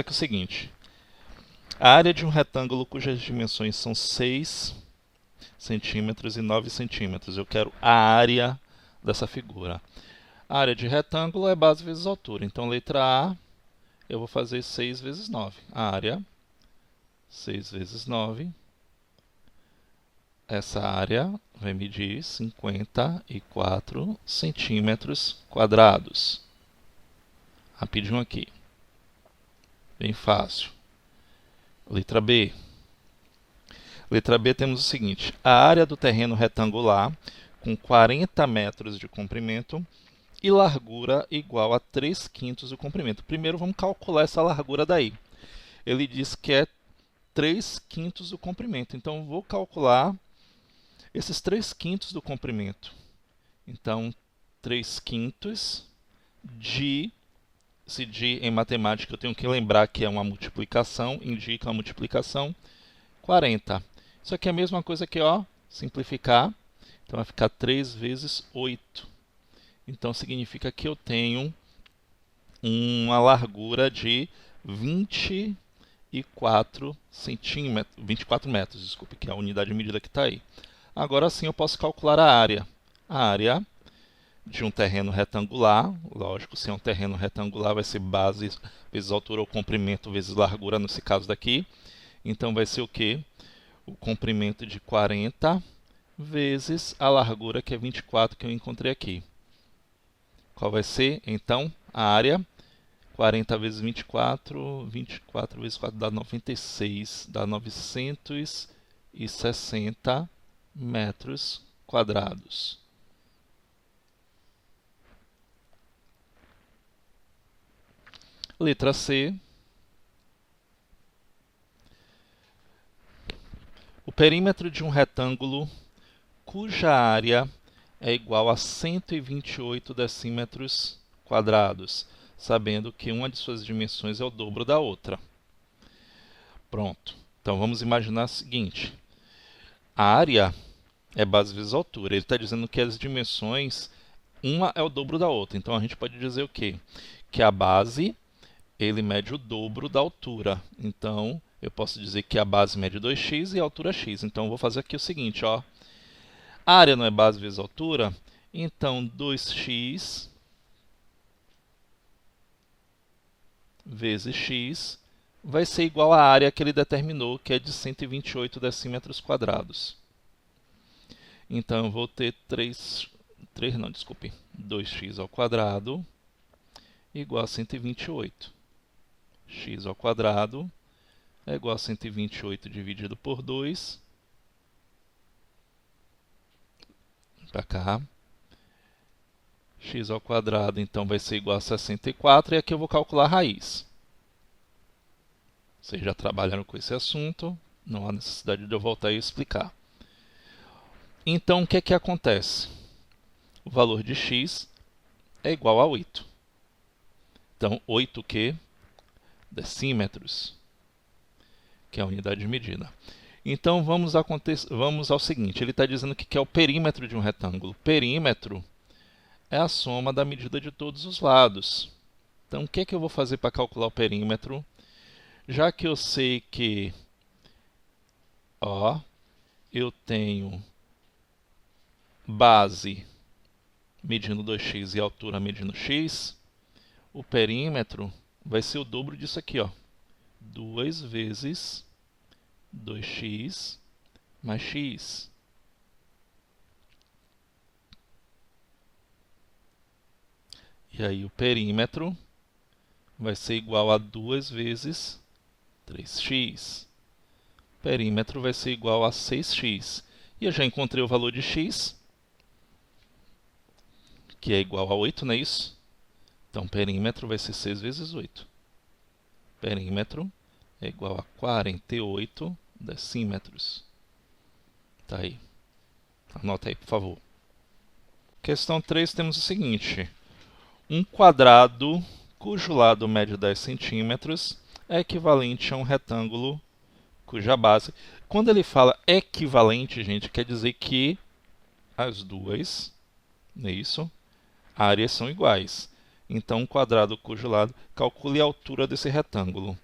Aqui é o seguinte, a área de um retângulo cujas dimensões são 6 centímetros e 9 centímetros. Eu quero a área dessa figura. A área de retângulo é base vezes altura. Então, letra A, eu vou fazer 6 vezes 9. A área, 6 vezes 9. Essa área vai medir 54 centímetros quadrados. Rapidinho aqui. Bem fácil. Letra B. Letra B temos o seguinte, a área do terreno retangular com 40 metros de comprimento e largura igual a 3/5 do comprimento. Primeiro vamos calcular essa largura daí. Ele diz que é 3/5 do comprimento, então vou calcular esses 3/5 do comprimento. Então, 3/5 de... Se de em matemática eu tenho que lembrar que é uma multiplicação, indica uma multiplicação, 40. Isso aqui é a mesma coisa que, ó, simplificar. Então vai ficar 3 vezes 8. Então significa que eu tenho uma largura de 24 centímetros, 24 metros, desculpe, que é a unidade de medida que está aí. Agora sim eu posso calcular a área. A área de um terreno retangular, lógico, se é um terreno retangular vai ser base vezes altura ou comprimento vezes largura, nesse caso daqui. Então vai ser o quê? O comprimento de 40 vezes a largura, que é 24, que eu encontrei aqui. Qual vai ser, então, a área? 40 vezes 24, 24 vezes 4 dá 96, dá 960 metros quadrados. Letra C. O perímetro de um retângulo cuja área é igual a 128 decímetros quadrados, sabendo que uma de suas dimensões é o dobro da outra. Pronto. Então vamos imaginar o seguinte. A área é base vezes altura. Ele está dizendo que as dimensões, uma é o dobro da outra. Então a gente pode dizer o quê? Que a base, ele mede o dobro da altura. Então eu posso dizer que a base mede 2x e a altura x. Então eu vou fazer aqui o seguinte, ó. A área não é base vezes altura, então 2x vezes x vai ser igual à área que ele determinou, que é de 128 decímetros quadrados. Então eu vou ter 2x ao quadrado igual a 128. X ao quadrado é igual a 128 dividido por 2. Para cá. X ao quadrado, então, vai ser igual a 64. E aqui eu vou calcular a raiz. Vocês já trabalharam com esse assunto. Não há necessidade de eu voltar e explicar. Então, o que é que acontece? O valor de x é igual a 8. Então, 8 que? Decímetros, que é a unidade de medida. Então, vamos ao seguinte. Ele está dizendo que é o perímetro de um retângulo. Perímetro é a soma da medida de todos os lados. Então, o que é que eu vou fazer para calcular o perímetro? Já que eu sei que, ó, eu tenho base medindo 2x e altura medindo x, o perímetro vai ser o dobro disso aqui, ó. 2 vezes 2x mais x. E aí o perímetro vai ser igual a 2 vezes 3x. O perímetro vai ser igual a 6x. E eu já encontrei o valor de x, que é igual a 8, não é isso? Então, perímetro vai ser 6 vezes 8. Perímetro é igual a 48 decímetros. Tá aí. Anota aí, por favor. Questão 3, temos o seguinte. Um quadrado cujo lado mede 10 centímetros é equivalente a um retângulo cuja base... Quando ele fala equivalente, gente, quer dizer que as duas, não é isso? Áreas são iguais. Então, um quadrado cujo lado... Calcule a altura desse retângulo.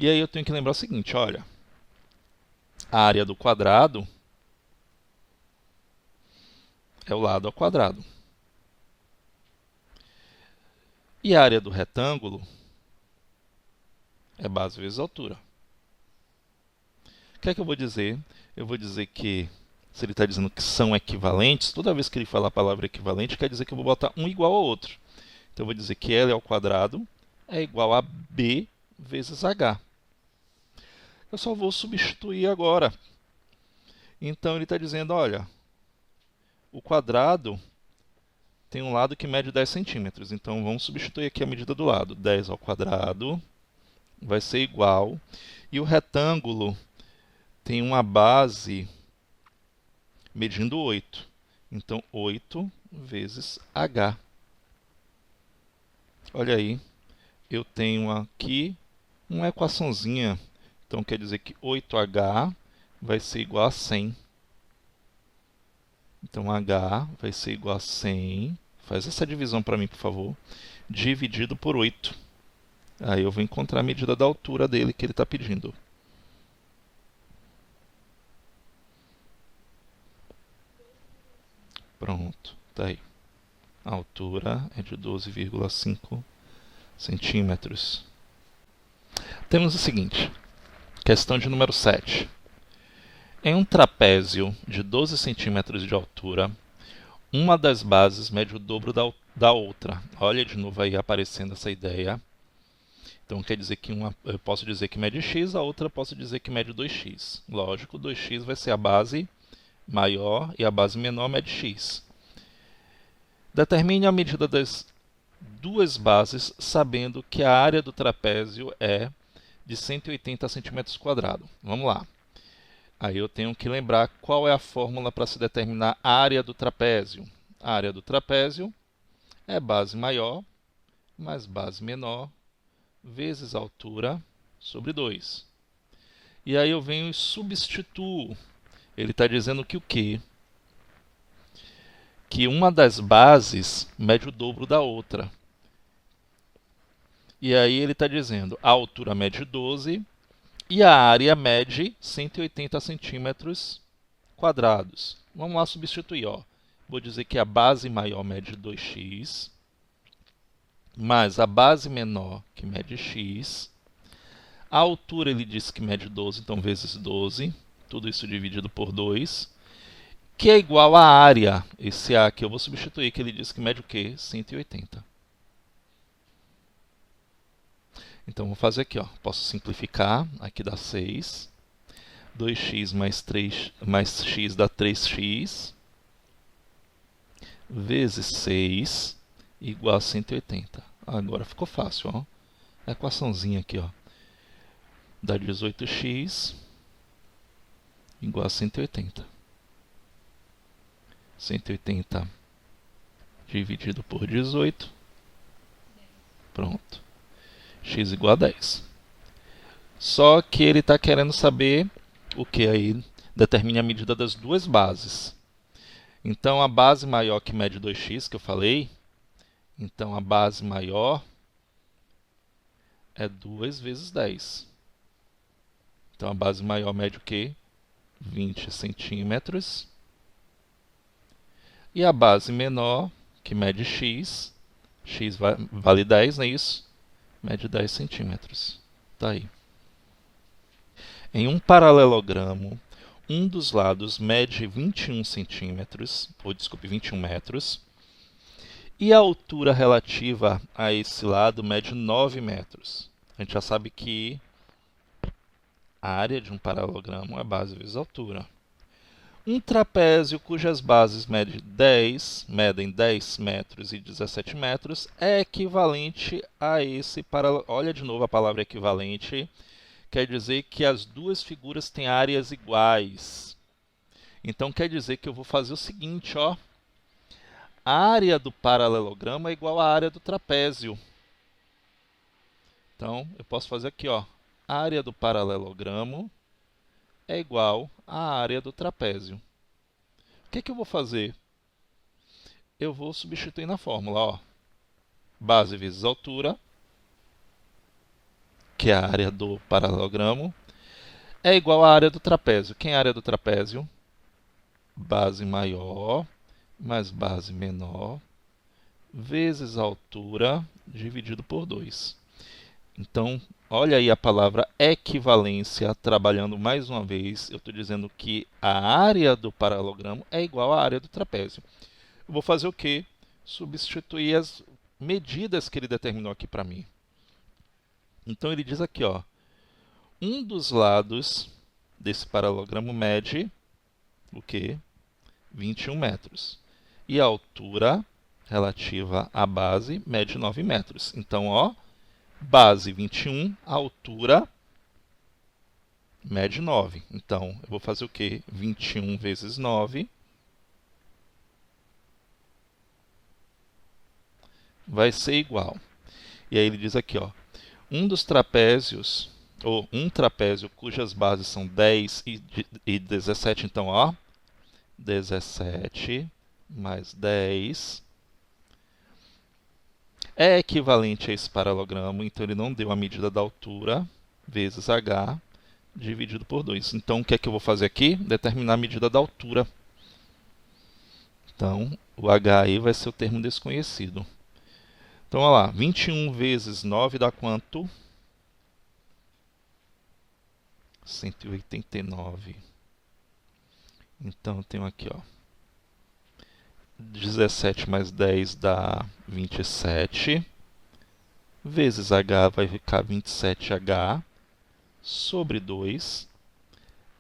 E aí eu tenho que lembrar o seguinte, olha, a área do quadrado é o lado ao quadrado. E a área do retângulo é base vezes altura. O que é que eu vou dizer? Eu vou dizer que, se ele está dizendo que são equivalentes, toda vez que ele falar a palavra equivalente, quer dizer que eu vou botar um igual ao outro. Então eu vou dizer que L ao quadrado é igual a B vezes H. Eu só vou substituir agora. Então ele está dizendo, olha, o quadrado tem um lado que mede 10 centímetros. Então vamos substituir aqui a medida do lado. 10 ao quadrado vai ser igual. E o retângulo tem uma base medindo 8. Então 8 vezes H. Olha aí, eu tenho aqui uma equaçãozinha. Então quer dizer que 8H vai ser igual a 100. Então H vai ser igual a 100. Faz essa divisão para mim, por favor. Dividido por 8. Aí eu vou encontrar a medida da altura dele que ele está pedindo. Pronto, tá aí. A altura é de 12,5 centímetros. Temos o seguinte, questão de número 7. Em um trapézio de 12 centímetros de altura, uma das bases mede o dobro da outra. Olha de novo aí aparecendo essa ideia. Então quer dizer que uma eu posso dizer que mede x, a outra eu posso dizer que mede 2x. Lógico, 2x vai ser a base maior e a base menor mede x. Determine a medida das duas bases, sabendo que a área do trapézio é de 180 centímetros quadrados. Vamos lá. Aí eu tenho que lembrar qual é a fórmula para se determinar a área do trapézio. A área do trapézio é base maior mais base menor vezes altura sobre 2. E aí eu venho e substituo. Ele está dizendo que o quê? Que uma das bases mede o dobro da outra. E aí ele está dizendo a altura mede 12 e a área mede 180 centímetros quadrados. Vamos lá substituir. Ó. Vou dizer que a base maior mede 2x, mais a base menor, que mede x. A altura ele disse que mede 12, então vezes 12. Tudo isso dividido por 2. Que é igual à área. Esse A aqui eu vou substituir, que ele disse que mede o quê? 180. Então, vou fazer aqui. Ó. Posso simplificar. Aqui dá 6. 2x mais x dá 3x. Vezes 6 igual a 180. Agora ficou fácil. Ó. A equaçãozinha aqui. Ó. Dá 18x igual a 180. 180 dividido por 18. Pronto. X igual a 10. Só que ele está querendo saber o que aí determina a medida das duas bases. Então, a base maior que mede 2x, que eu falei, então a base maior é 2 vezes 10. Então, a base maior mede o quê? 20 centímetros. E a base menor, que mede x, x vale 10, não é isso? Mede 10 centímetros. Tá aí. Em um paralelogramo, um dos lados mede 21 centímetros, ou desculpe, 21 metros, e a altura relativa a esse lado mede 9 metros. A gente já sabe que a área de um paralelogramo é base vezes altura. Um trapézio cujas bases medem 10 metros e 17 metros é equivalente a esse paralelogramo. Olha de novo a palavra equivalente. Quer dizer que as duas figuras têm áreas iguais. Então quer dizer que eu vou fazer o seguinte, ó. A área do paralelogramo é igual à área do trapézio. Então eu posso fazer aqui, ó. A área do paralelogramo é igual à área do trapézio. O que eu vou fazer? Eu vou substituir na fórmula, ó. Base vezes altura, que é a área do paralelogramo, é igual à área do trapézio. Quem é a área do trapézio? Base maior mais base menor vezes a altura dividido por 2. Então, olha aí a palavra equivalência trabalhando mais uma vez. Eu estou dizendo que a área do paralelogramo é igual à área do trapézio. Eu vou fazer o quê? Substituir as medidas que ele determinou aqui para mim. Então, ele diz aqui, ó, um dos lados desse paralelogramo mede o quê? 21 metros. E a altura relativa à base mede 9 metros. Então, ó, base 21, a altura mede 9. Então, eu vou fazer o quê? 21 vezes 9 vai ser igual. E aí ele diz aqui, ó, um dos trapézios, ou um trapézio cujas bases são 10 e 17, então, ó, 17 mais 10 é equivalente a esse paralelogramo, então ele não deu a medida da altura vezes h dividido por 2. Então, o que é que eu vou fazer aqui? Determinar a medida da altura. Então, o h aí vai ser o termo desconhecido. Então, olha lá, 21 vezes 9 dá quanto? 189. Então, eu tenho aqui, ó, 17 mais 10 dá 27. Vezes h vai ficar 27h sobre 2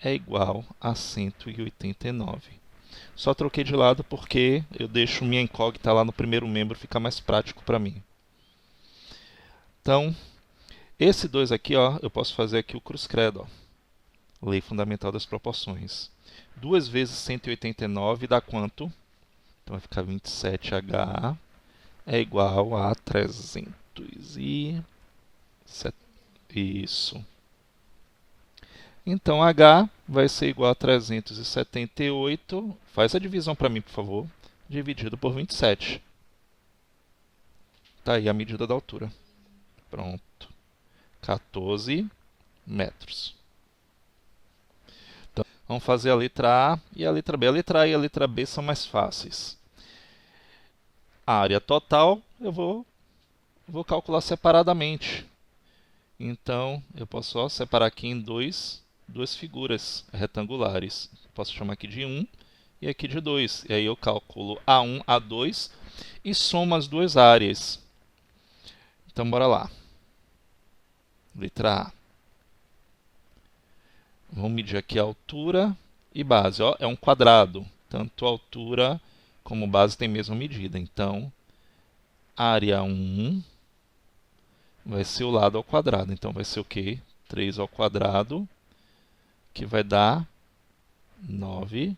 é igual a 189. Só troquei de lado porque eu deixo minha incógnita lá no primeiro membro, fica mais prático para mim. Então, esse 2 aqui, ó, eu posso fazer aqui o cruz-credo, ó, lei fundamental das proporções. 2 vezes 189 dá quanto? Então vai ficar 27h é igual a 307. Isso. Então, h vai ser igual a 378. Faz a divisão para mim, por favor. Dividido por 27. Tá aí a medida da altura. Pronto. 14 metros. Então, vamos fazer a letra A e a letra B. A letra A e a letra B são mais fáceis. A área total eu vou calcular separadamente. Então, eu posso só separar aqui em duas figuras retangulares. Posso chamar aqui de 1 e aqui de 2. E aí eu calculo A1, A2 e somo as duas áreas. Então, bora lá. Letra A. Vamos medir aqui a altura e base. Ó, é um quadrado. Tanto a altura como base tem a mesma medida. Então, área 1 vai ser o lado ao quadrado. Então, vai ser o quê? 3 ao quadrado, que vai dar 9.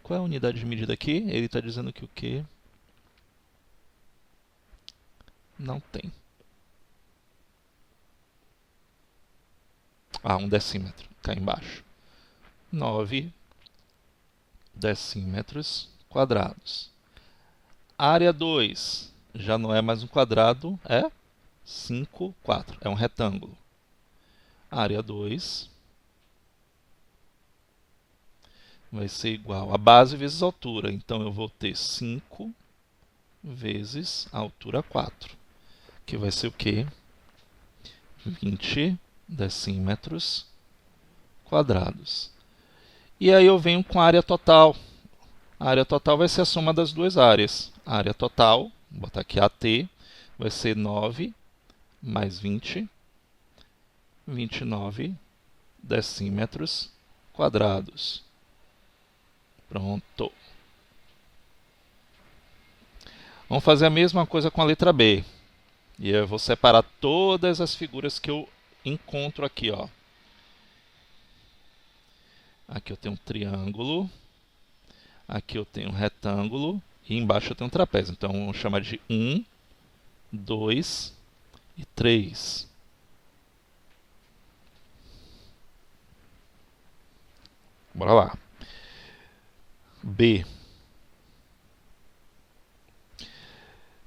Qual é a unidade de medida aqui? Ele está dizendo que o quê? Não tem. Ah, 1 decímetro. Cá embaixo. 9 decímetros quadrados. Área 2 já não é mais um quadrado, é 5, 4. É um retângulo. Área 2 vai ser igual a base vezes a altura. Então, eu vou ter 5 vezes a altura 4. Que vai ser o quê? 20 decímetros quadrados. E aí eu venho com a área total. A área total vai ser a soma das duas áreas. A área total, vou botar aqui AT, vai ser 9 mais 20, 29 decímetros quadrados. Pronto. Vamos fazer a mesma coisa com a letra B. E eu vou separar todas as figuras que eu encontro aqui, ó. Aqui eu tenho um triângulo. Aqui eu tenho um retângulo. E embaixo eu tenho um trapézio. Então, vamos chamar de 1, 2 e 3. Bora lá. B.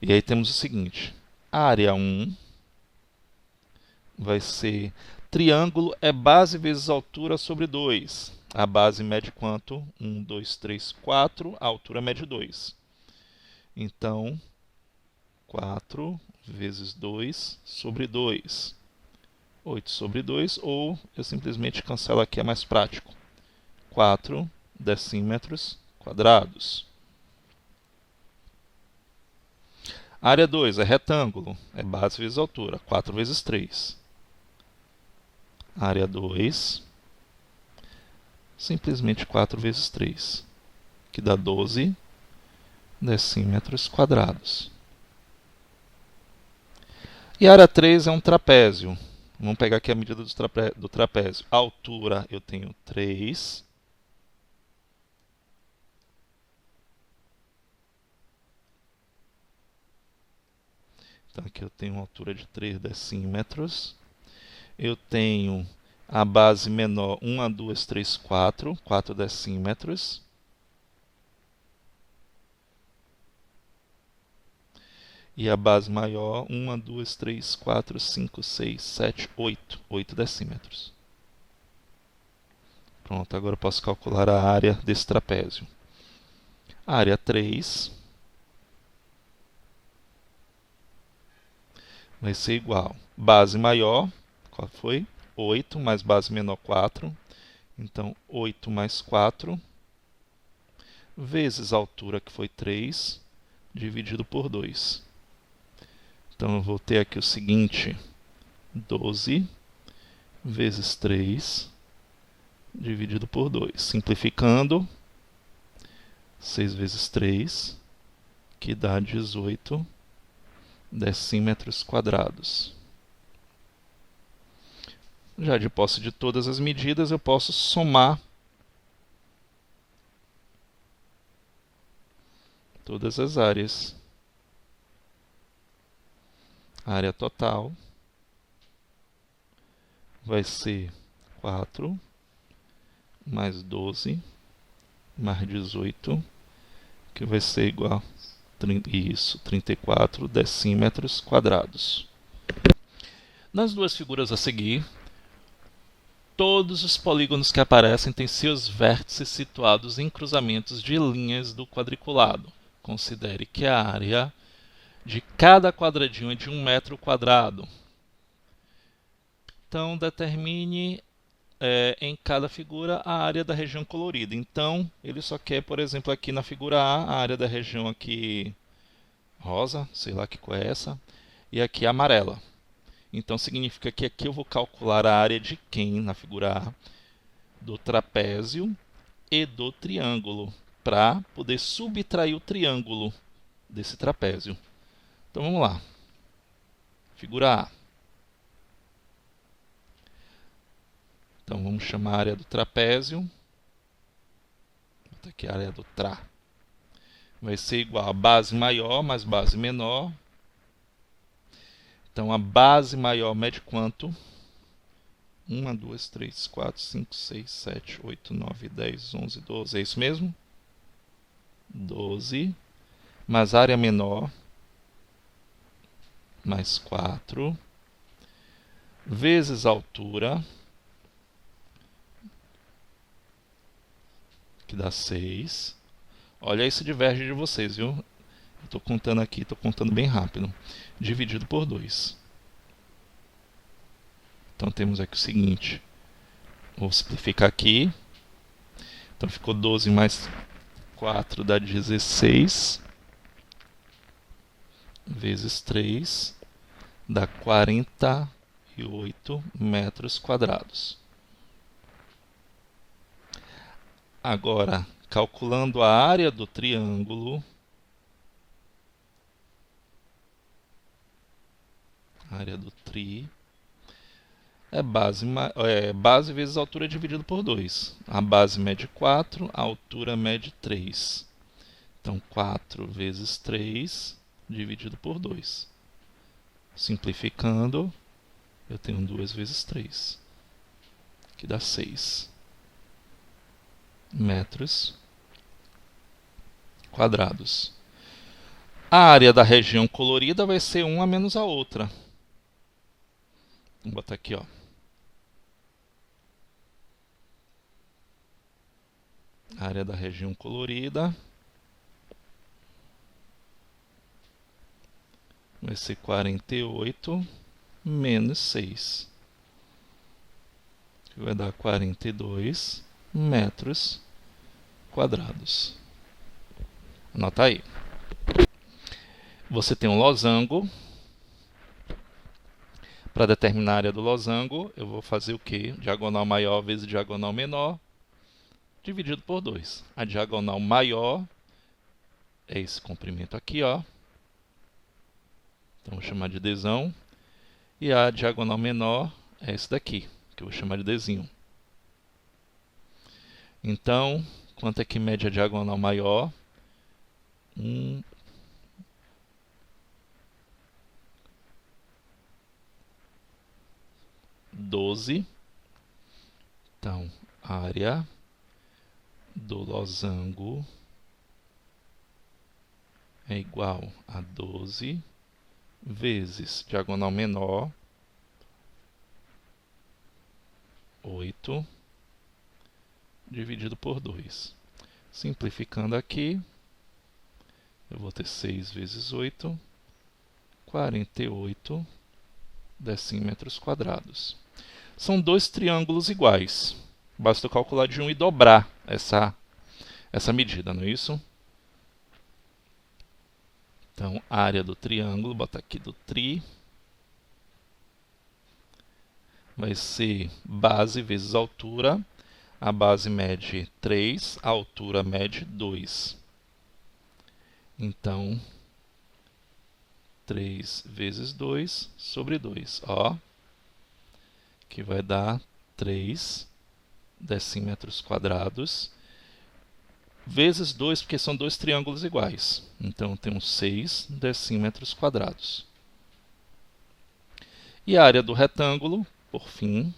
E aí temos o seguinte. A área 1 vai ser triângulo é base vezes altura sobre 2. A base mede quanto? 1, 2, 3, 4. A altura mede 2. Então, 4 vezes 2 sobre 2. 8 sobre 2, ou eu simplesmente cancelo aqui, é mais prático. 4 decímetros quadrados. Área 2 é retângulo, é base vezes altura, 4 vezes 3. Área 2, simplesmente 4 vezes 3, que dá 12 decímetros quadrados. E a área 3 é um trapézio. Vamos pegar aqui a medida do trapézio. A altura eu tenho 3. Então aqui eu tenho uma altura de 3 decímetros. Eu tenho a base menor 1, 2, 3, 4. 4 decímetros. E a base maior 1, 2, 3, 4, 5, 6, 7, 8. 8 decímetros. Pronto, agora eu posso calcular a área desse trapézio. A área 3 vai ser igual. Base maior, qual foi? 8, mais base menor 4. Então, 8 mais 4, vezes a altura, que foi 3, dividido por 2. Então, eu vou ter aqui o seguinte: 12 vezes 3, dividido por 2. Simplificando, 6 vezes 3, que dá 18 decímetros quadrados. Já de posse de todas as medidas, eu posso somar todas as áreas. A área total vai ser 4 mais 12 mais 18, que vai ser igual a 34 decímetros quadrados. Nas duas figuras a seguir, todos os polígonos que aparecem têm seus vértices situados em cruzamentos de linhas do quadriculado. Considere que a área de cada quadradinho é de 1 metro quadrado. Então, determine em cada figura a área da região colorida. Então, ele só quer, por exemplo, aqui na figura A área da região aqui rosa, sei lá que cor é essa, e aqui amarela. Então, significa que aqui eu vou calcular a área de quem na figura A? Do trapézio e do triângulo, para poder subtrair o triângulo desse trapézio. Então, vamos lá. Figura A. Então, vamos chamar a área do trapézio. Aqui a área do tra. Vai ser igual a base maior mais base menor. Então, a base maior mede quanto? 1, 2, 3, 4, 5, 6, 7, 8, 9, 10, 11, 12. É isso mesmo? 12. Mais a área menor, mais 4. Vezes a altura, que dá 6. Olha, isso diverge de vocês, viu? Eu estou contando aqui, estou contando bem rápido. Dividido por 2. Então, temos aqui o seguinte. Vou simplificar aqui. Então, ficou 12 mais 4 dá 16. Vezes 3 dá 48 metros quadrados. Agora, calculando a área do triângulo, área do tri, é base vezes a altura dividido por 2. A base mede 4, a altura mede 3. Então, 4 vezes 3 dividido por 2. Simplificando, eu tenho 2 vezes 3, que dá 6 metros quadrados. A área da região colorida vai ser uma menos a outra. Vou botar aqui, ó. Área da região colorida vai ser 48 menos 6, que vai dar 42 metros quadrados. Anota aí. Você tem um losango. Para determinar a área do losango, eu vou fazer o quê? Diagonal maior vezes diagonal menor, dividido por 2. A diagonal maior é esse comprimento aqui, ó. Então, vou chamar de Dzão. E a diagonal menor é esse daqui, que eu vou chamar de Dzinho. Então, quanto é que mede a diagonal maior? 12. Então, área do losango é igual a 12 vezes diagonal menor, 8, dividido por 2. Simplificando aqui, eu vou ter 6 vezes 8, 48 decímetros quadrados. São dois triângulos iguais. Basta eu calcular de um e dobrar essa medida, não é isso? Então, área do triângulo, botar aqui do tri, vai ser base vezes altura. A base mede 3, a altura mede 2. Então, 3 vezes 2 sobre 2, ó, que vai dar 3 decímetros quadrados, vezes 2, porque são dois triângulos iguais. Então, temos 6 decímetros quadrados. E a área do retângulo, por fim,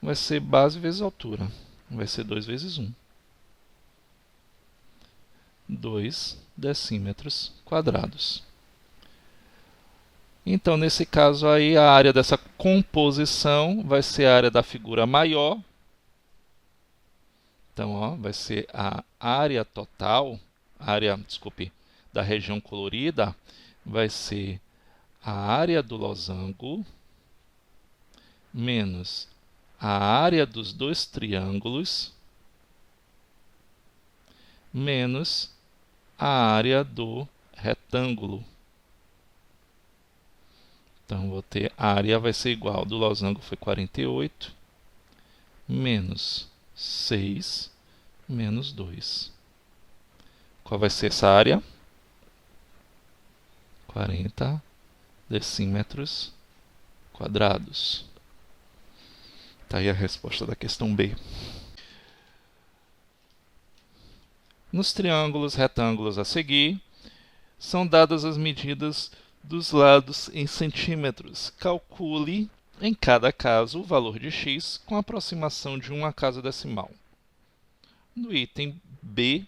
vai ser base vezes altura. Vai ser 2 vezes 1. 2 decímetros quadrados. Então, nesse caso aí, a área dessa composição vai ser a área da figura maior. Então, ó, vai ser a área total, da região colorida, vai ser a área do losango menos a área dos dois triângulos menos a área do retângulo. Então, vou ter a área vai ser igual, do losango foi 48, menos 6, menos 2. Qual vai ser essa área? 40 decímetros quadrados. Está aí a resposta da questão B. Nos triângulos retângulos a seguir, são dadas as medidas dos lados em centímetros. Calcule, em cada caso, o valor de x com aproximação de 1 à casa decimal. No item B,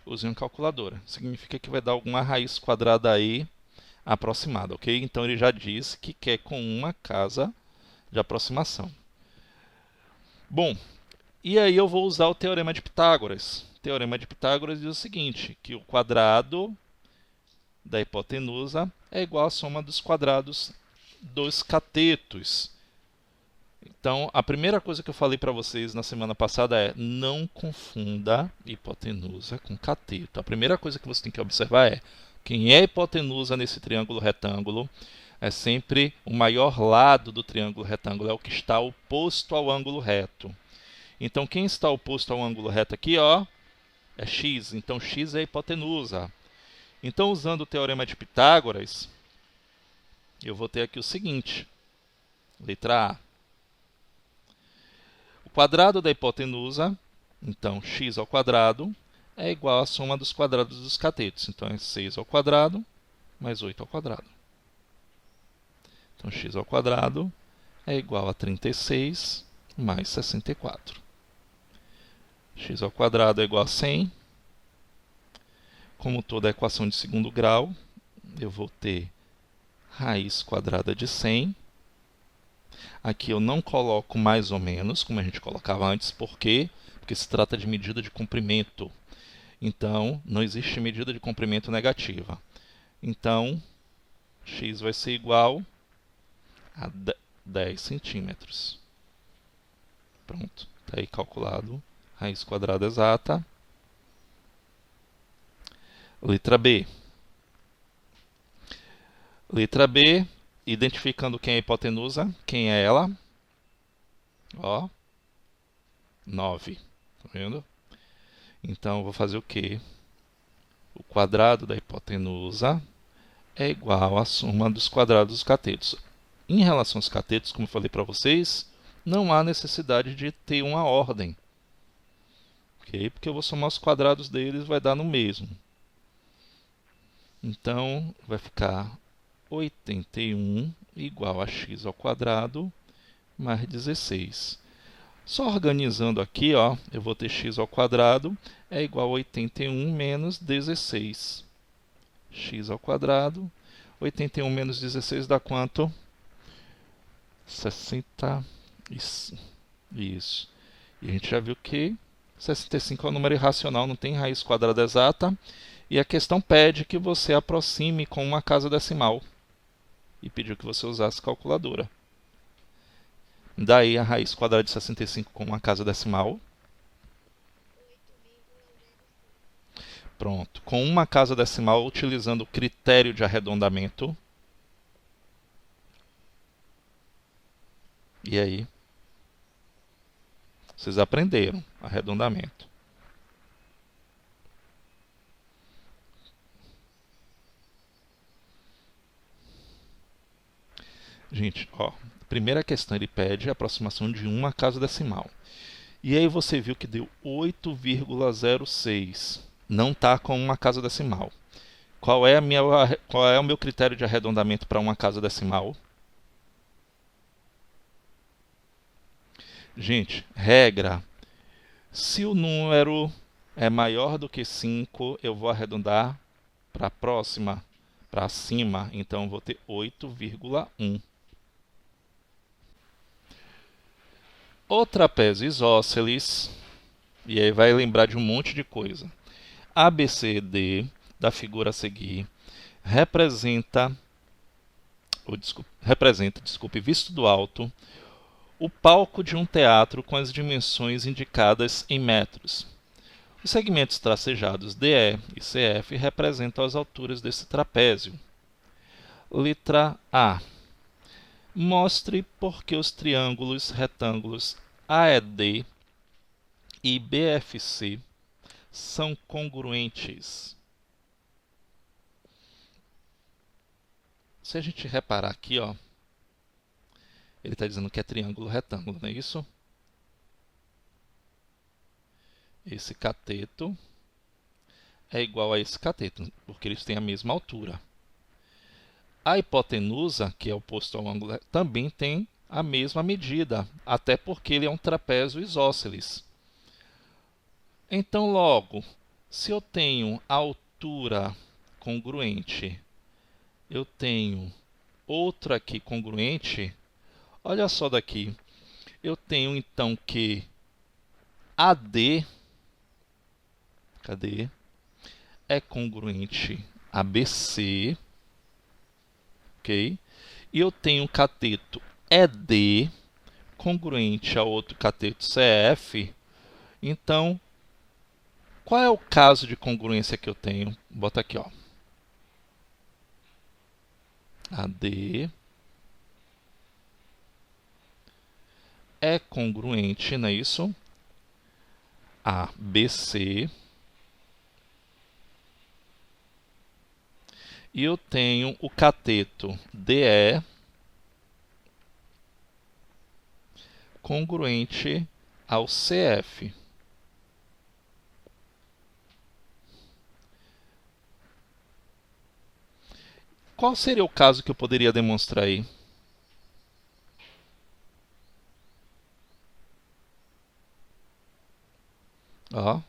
use uma calculadora. Significa que vai dar alguma raiz quadrada aí aproximada, ok? Então, ele já disse que quer com uma casa de aproximação. Bom, e aí eu vou usar o Teorema de Pitágoras. O Teorema de Pitágoras diz o seguinte, que o quadrado da hipotenusa é igual à soma dos quadrados dos catetos. Então, a primeira coisa que eu falei para vocês na semana passada é não confunda hipotenusa com cateto. A primeira coisa que você tem que observar é quem é hipotenusa nesse triângulo retângulo é sempre o maior lado do triângulo retângulo, é o que está oposto ao ângulo reto. Então, quem está oposto ao ângulo reto aqui, ó, é x. Então, x é a hipotenusa. Então, usando o Teorema de Pitágoras, eu vou ter aqui o seguinte. Letra A. O quadrado da hipotenusa, então, x ao quadrado, é igual à soma dos quadrados dos catetos. Então, é 6 ao quadrado mais 8 ao quadrado. Então, x ao quadrado é igual a 36 mais 64. X ao quadrado é igual a 100. Como toda equação de segundo grau, eu vou ter raiz quadrada de 100. Aqui eu não coloco mais ou menos, como a gente colocava antes, por quê? Porque se trata de medida de comprimento. Então, não existe medida de comprimento negativa. Então, x vai ser igual a 10 centímetros. Pronto, está aí calculado raiz quadrada exata. Letra B. Letra B, identificando quem é a hipotenusa, quem é ela? Ó, 9. Tá vendo? Então, eu vou fazer o quê? O quadrado da hipotenusa é igual à soma dos quadrados dos catetos. Em relação aos catetos, como eu falei para vocês, não há necessidade de ter uma ordem. Okay? Porque eu vou somar os quadrados deles, vai dar no mesmo. Então, vai ficar 81 igual a x ao quadrado mais 16. Só organizando aqui, ó, eu vou ter x ao quadrado é igual a 81 menos 16. X ao quadrado, 81 menos 16 dá quanto? 60. Isso. E a gente já viu que 65 é um número irracional, não tem raiz quadrada exata. E a questão pede que você aproxime com uma casa decimal. E pediu que você usasse calculadora. Daí a raiz quadrada de 65 com uma casa decimal. Pronto. Com uma casa decimal, utilizando o critério de arredondamento. E aí? Vocês aprenderam arredondamento. Gente, ó, primeira questão ele pede a aproximação de uma casa decimal. E aí você viu que deu 8,06. Não está com uma casa decimal. Qual é o meu critério de arredondamento para uma casa decimal? Gente, regra. Se o número é maior do que 5, eu vou arredondar para a próxima, para cima. Então, eu vou ter 8,1. O trapézio isósceles, e aí vai lembrar de um monte de coisa. ABCD, da figura a seguir, representa, visto do alto, o palco de um teatro com as dimensões indicadas em metros. Os segmentos tracejados DE e CF representam as alturas desse trapézio. Letra A. Mostre por que os triângulos retângulos AED e BFC são congruentes. Se a gente reparar aqui, ó, ele está dizendo que é triângulo retângulo, não é isso? Esse cateto é igual a esse cateto, porque eles têm a mesma altura. A hipotenusa, que é oposto ao ângulo, também tem a mesma medida, até porque ele é um trapézio isósceles. Então, logo, se eu tenho altura congruente, eu tenho outro aqui congruente, olha só daqui, eu tenho então que AD, cadê? É congruente a BC, ok? E eu tenho um cateto ED congruente a outro cateto CF. Então, qual é o caso de congruência que eu tenho? Bota aqui, ó. AD é congruente, não é isso? A BC. E eu tenho o cateto DE congruente ao CF. Qual seria o caso que eu poderia demonstrar aí? Ó.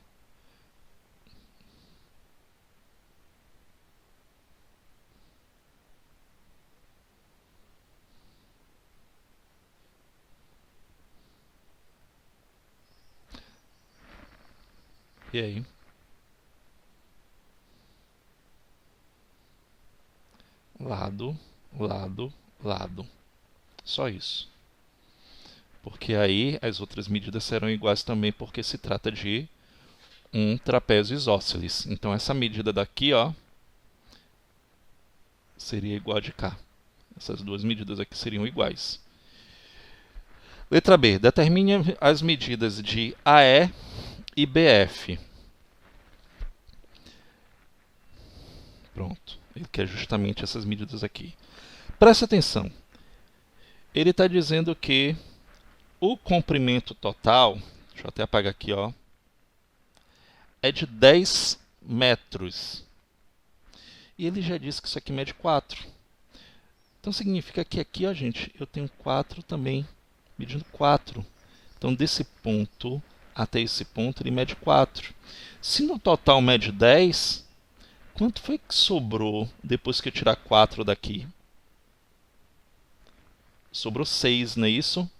E aí? Lado, lado, lado. Só isso. Porque aí as outras medidas serão iguais também, porque se trata de um trapézio isósceles. Então essa medida daqui, ó, seria igual a de cá. Essas duas medidas aqui seriam iguais. Letra B. Determine as medidas de AE e BF. Pronto. Ele quer justamente essas medidas aqui. Preste atenção. Ele está dizendo que o comprimento total, deixa eu até apagar aqui, ó, é de 10 metros. E ele já disse que isso aqui mede 4. Então significa que aqui, ó, gente, eu tenho 4 também, medindo 4. Então desse ponto até esse ponto ele mede 4. Se no total mede 10, quanto foi que sobrou depois que eu tirar 4 daqui? Sobrou 6, não é isso?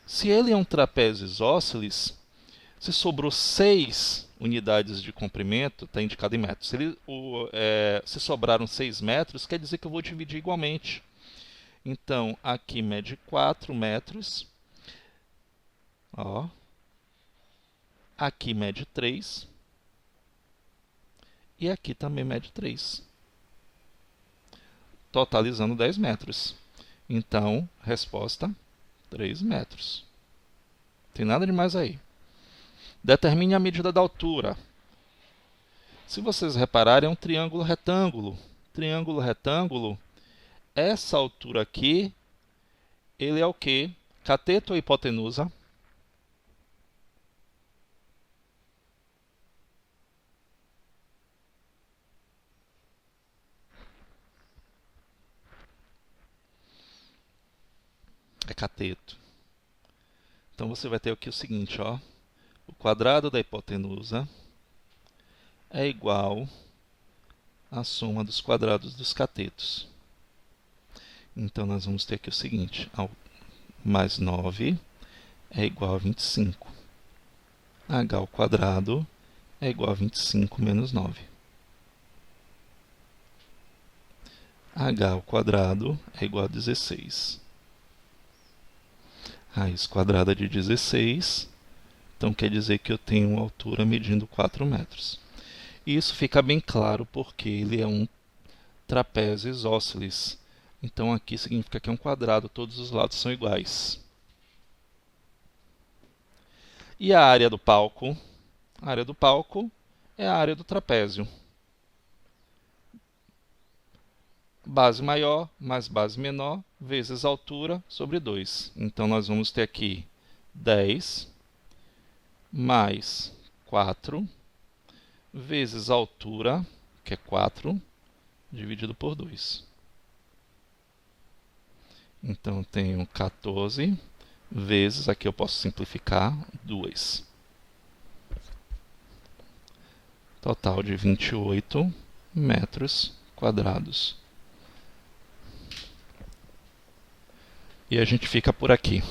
Se ele é um trapézio isósceles, se sobrou 6 unidades de comprimento, está indicado em metros. Se sobraram 6 metros, quer dizer que eu vou dividir igualmente. Então, aqui mede 4 metros. Ó. Aqui mede 3. E aqui também mede 3. Totalizando 10 metros. Então, resposta, 3 metros. Não tem nada de mais aí. Determine a medida da altura. Se vocês repararem, é um triângulo retângulo. Triângulo retângulo, essa altura aqui, ele é o quê? Cateto ou hipotenusa? É cateto. Então você vai ter aqui o seguinte, ó. O quadrado da hipotenusa é igual à soma dos quadrados dos catetos. Então nós vamos ter aqui o seguinte, mais 9 é igual a 25. H ao quadrado é igual a 25 menos 9. H ao quadrado é igual a 16. Raiz quadrada de 16, então quer dizer que eu tenho uma altura medindo 4 metros. E isso fica bem claro porque ele é um trapézio isósceles. Então aqui significa que é um quadrado, todos os lados são iguais. E a área do palco? A área do palco é a área do trapézio. Base maior mais base menor vezes altura sobre 2. Então nós vamos ter aqui 10 mais 4 vezes a altura, que é 4, dividido por 2. Então eu tenho 14 vezes, aqui eu posso simplificar, 2. Total de 28 metros quadrados. E a gente fica por aqui.